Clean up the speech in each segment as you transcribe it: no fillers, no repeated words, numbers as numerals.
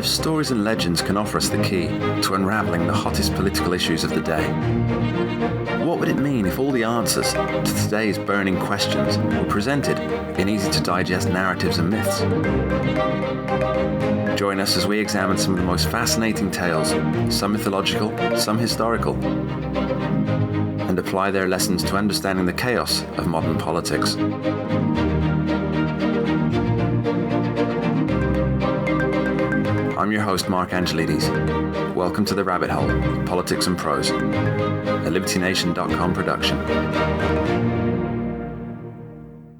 if stories and legends can offer us the key to unravelling the hottest political issues of the day? What would it mean if all the answers to today's burning questions were presented in easy-to-digest narratives and myths? Join us as we examine some of the most fascinating tales, some mythological, some historical, and apply their lessons to understanding the chaos of modern politics. I'm your host, Mark Angelides. Welcome to The Rabbit Hole, Politics and Prose, a LibertyNation.com production.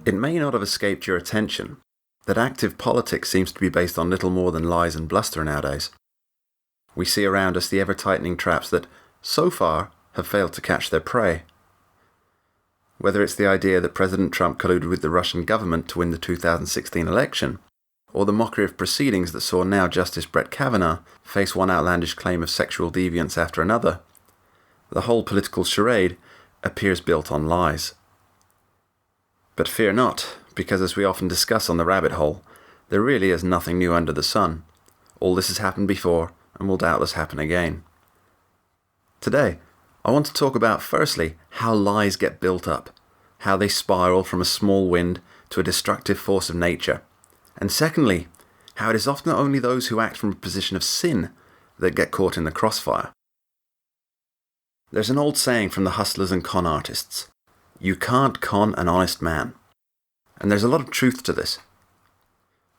It may not have escaped your attention that active politics seems to be based on little more than lies and bluster nowadays. We see around us the ever-tightening traps that, so far, have failed to catch their prey. Whether it's the idea that President Trump colluded with the Russian government to win the 2016 election, or the mockery of proceedings that saw now Justice Brett Kavanaugh face one outlandish claim of sexual deviance after another, the whole political charade appears built on lies. But fear not, because as we often discuss on The Rabbit Hole, there really is nothing new under the sun. All this has happened before and will doubtless happen again. Today, I want to talk about, firstly, how lies get built up, how they spiral from a small wind to a destructive force of nature, and secondly, how it is often only those who act from a position of sin that get caught in the crossfire. There's an old saying from the hustlers and con artists: you can't con an honest man. And there's a lot of truth to this.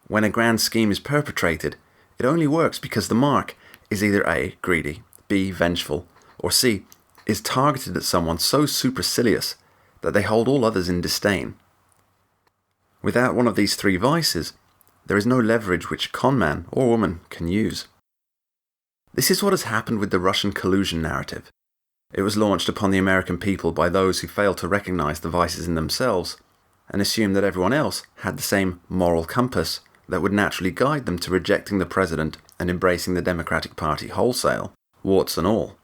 When a grand scheme is perpetrated, it only works because the mark is either A, greedy, B, vengeful, or C, is targeted at someone so supercilious that they hold all others in disdain. Without one of these three vices, there is no leverage which con man or woman can use. This is what has happened with the Russian Collusion narrative. It was launched upon the American people by those who failed to recognize the vices in themselves and assumed that everyone else had the same moral compass that would naturally guide them to rejecting the president and embracing the Democratic Party wholesale, warts and all.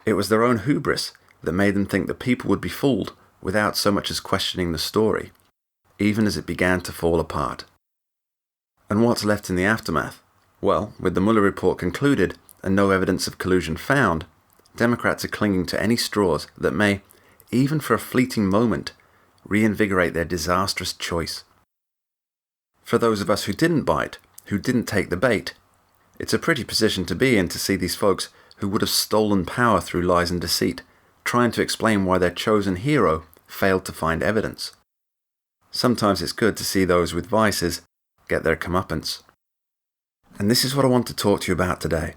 It was their own hubris that made them think that people would be fooled without so much as questioning the story, even as it began to fall apart. And what's left in the aftermath? Well, with the Mueller report concluded and no evidence of collusion found, Democrats are clinging to any straws that may, even for a fleeting moment, reinvigorate their disastrous choice. For those of us who didn't bite, who didn't take the bait, it's a pretty position to be in to see these folks who would have stolen power through lies and deceit, trying to explain why their chosen hero failed to find evidence. Sometimes it's good to see those with vices get their comeuppance. And this is what I want to talk to you about today.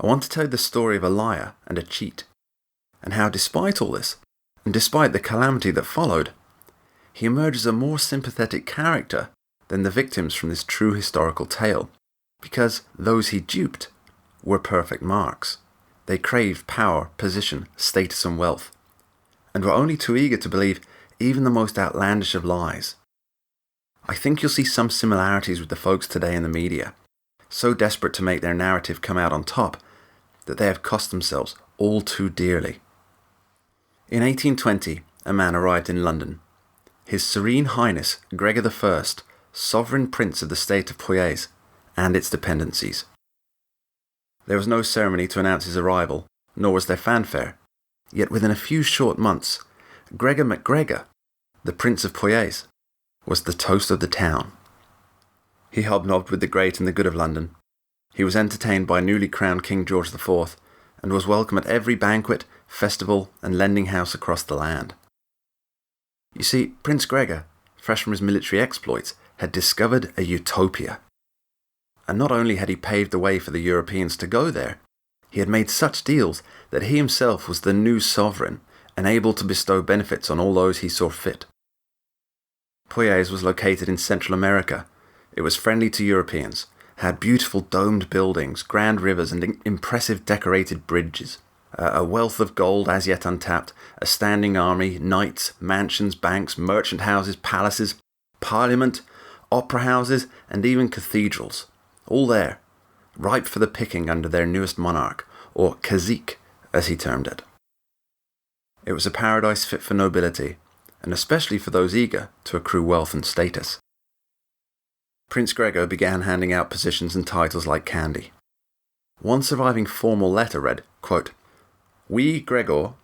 I want to tell you the story of a liar and a cheat, and how despite all this, and despite the calamity that followed, he emerges a more sympathetic character than the victims from this true historical tale, because those he duped were perfect marks. They craved power, position, status and wealth, and were only too eager to believe even the most outlandish of lies. I think you'll see some similarities with the folks today in the media, so desperate to make their narrative come out on top that they have cost themselves all too dearly. In 1820, a man arrived in London. His Serene Highness Gregor I, Sovereign Prince of the State of Poyais and its dependencies. There was no ceremony to announce his arrival, nor was there fanfare, yet within a few short months, Gregor MacGregor, the Prince of Poyais, was the toast of the town. He hobnobbed with the great and the good of London. He was entertained by newly crowned King George IV, and was welcome at every banquet, festival, and lending house across the land. You see, Prince Gregor, fresh from his military exploits, had discovered a utopia. And not only had he paved the way for the Europeans to go there, he had made such deals that he himself was the new sovereign and able to bestow benefits on all those he saw fit. Poyais was located in Central America. It was friendly to Europeans, had beautiful domed buildings, grand rivers and impressive decorated bridges, a wealth of gold as yet untapped, a standing army, knights, mansions, banks, merchant houses, palaces, parliament, opera houses and even cathedrals, all there, ripe for the picking under their newest monarch, or cazique as he termed it. It was a paradise fit for nobility, and especially for those eager to accrue wealth and status. Prince Gregor began handing out positions and titles like candy. One surviving formal letter read, quote, "We, Gregor,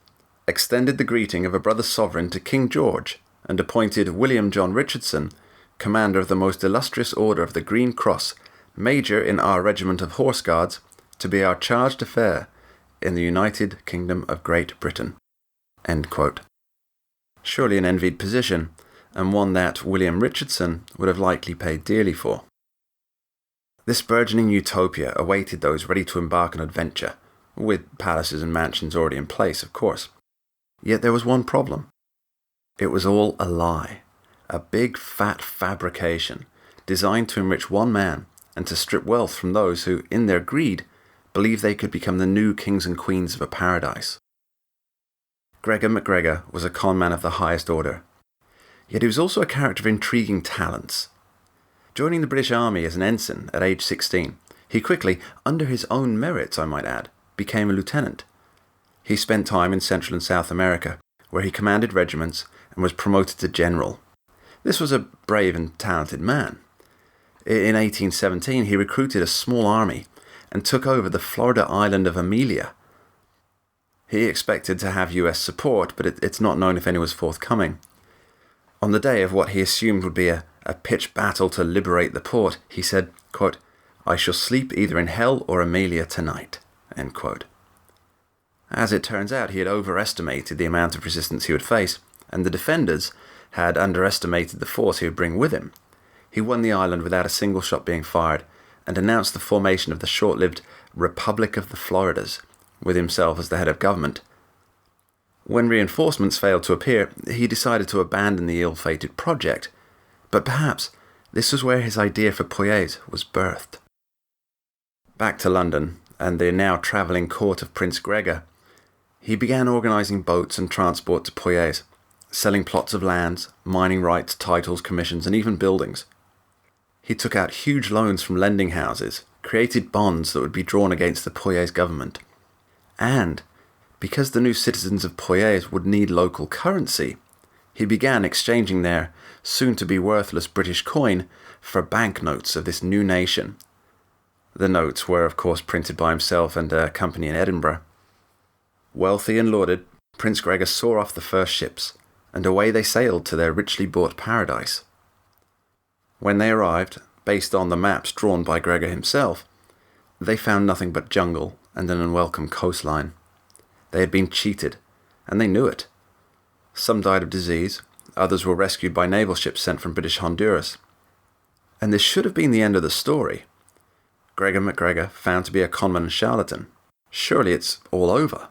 extended the greeting of a brother sovereign to King George and appointed William John Richardson, commander of the most illustrious order of the Green Cross, major in our regiment of Horse Guards, to be our charge d'affaires in the United Kingdom of Great Britain." End quote. Surely an envied position, and one that William Richardson would have likely paid dearly for. This burgeoning utopia awaited those ready to embark on adventure, with palaces and mansions already in place, of course. Yet there was one problem. It was all a lie, a big fat fabrication, designed to enrich one man and to strip wealth from those who, in their greed, believed they could become the new kings and queens of a paradise. Gregor MacGregor was a conman of the highest order. Yet he was also a character of intriguing talents. Joining the British Army as an ensign at age 16, he quickly, under his own merits I might add, became a lieutenant. He spent time in Central and South America, where he commanded regiments and was promoted to general. This was a brave and talented man. In 1817 he recruited a small army and took over the Florida island of Amelia. He expected to have US support, but it's not known if any was forthcoming. On the day of what he assumed would be a pitched battle to liberate the port, he said, quote, "I shall sleep either in hell or Amelia tonight." End quote. As it turns out, he had overestimated the amount of resistance he would face, and the defenders had underestimated the force he would bring with him. He won the island without a single shot being fired, and announced the formation of the short-lived Republic of the Floridas, with himself as the head of government. When reinforcements failed to appear, he decided to abandon the ill-fated project, but perhaps this was where his idea for Poyais was birthed. Back to London, and the now travelling court of Prince Gregor, he began organising boats and transport to Poyais, selling plots of lands, mining rights, titles, commissions, and even buildings. He took out huge loans from lending houses, created bonds that would be drawn against the Poyais government. And, because the new citizens of Poyais would need local currency, he began exchanging their soon-to-be worthless British coin for banknotes of this new nation. The notes were, of course, printed by himself and a company in Edinburgh. Wealthy and lauded, Prince Gregor saw off the first ships, and away they sailed to their richly bought paradise. When they arrived, based on the maps drawn by Gregor himself, they found nothing but jungle and an unwelcome coastline. They had been cheated, and they knew it. Some died of disease, others were rescued by naval ships sent from British Honduras. And this should have been the end of the story. Gregor MacGregor found to be a conman and charlatan. Surely it's all over.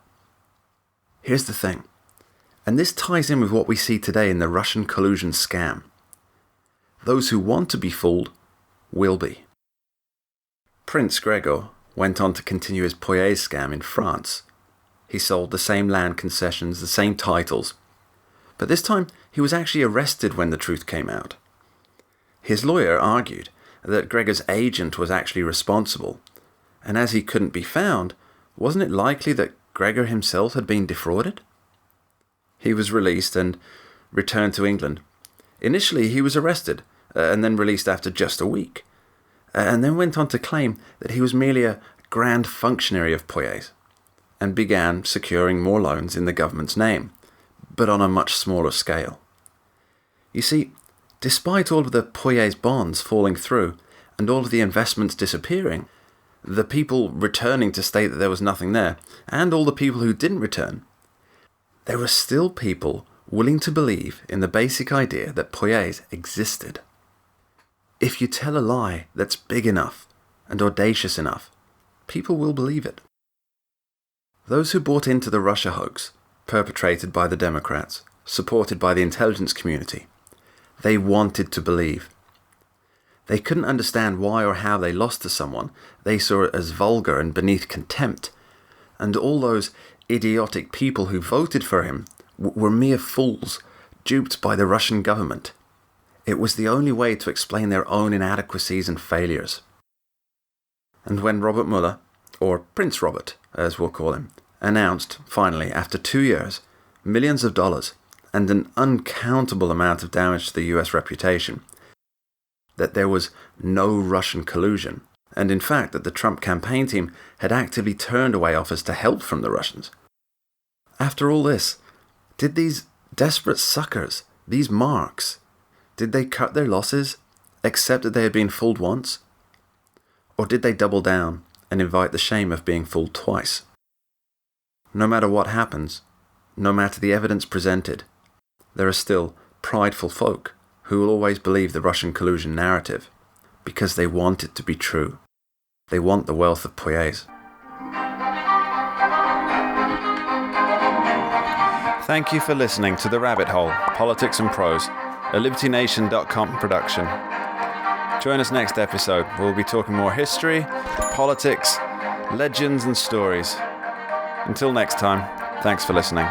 Here's the thing, and this ties in with what we see today in the Russian Collusion scam. Those who want to be fooled will be. Prince Gregor went on to continue his Poyais scam in France. He sold the same land concessions, the same titles, but this time he was actually arrested when the truth came out. His lawyer argued that Gregor's agent was actually responsible, and as he couldn't be found, wasn't it likely that Gregor himself had been defrauded? He was released and returned to England. Initially he was arrested, and then released after just a week, and then went on to claim that he was merely a grand functionary of Poyais, and began securing more loans in the government's name, but on a much smaller scale. You see, despite all of the Poyais bonds falling through, and all of the investments disappearing, the people returning to state that there was nothing there, and all the people who didn't return, there were still people willing to believe in the basic idea that Poyais existed. If you tell a lie that's big enough and audacious enough, people will believe it. Those who bought into the Russia hoax, perpetrated by the Democrats, supported by the intelligence community, they wanted to believe. They couldn't understand why or how they lost to someone they saw as vulgar and beneath contempt, and all those idiotic people who voted for him were mere fools, duped by the Russian government. It was the only way to explain their own inadequacies and failures. And when Robert Mueller, or Prince Robert, as we'll call him, announced, finally, after 2 years, millions of dollars and an uncountable amount of damage to the US reputation, that there was no Russian collusion, and in fact that the Trump campaign team had actively turned away offers to help from the Russians. After all this, did these desperate suckers, these marks, did they cut their losses, accept that they had been fooled once? Or did they double down and invite the shame of being fooled twice? No matter what happens, no matter the evidence presented, there are still prideful folk who will always believe the Russian collusion narrative because they want it to be true. They want the wealth of Poyais. Thank you for listening to The Rabbit Hole, Politics and Prose, a LibertyNation.com production. Join us next episode. We'll be talking more history, politics, legends and stories. Until next time, thanks for listening.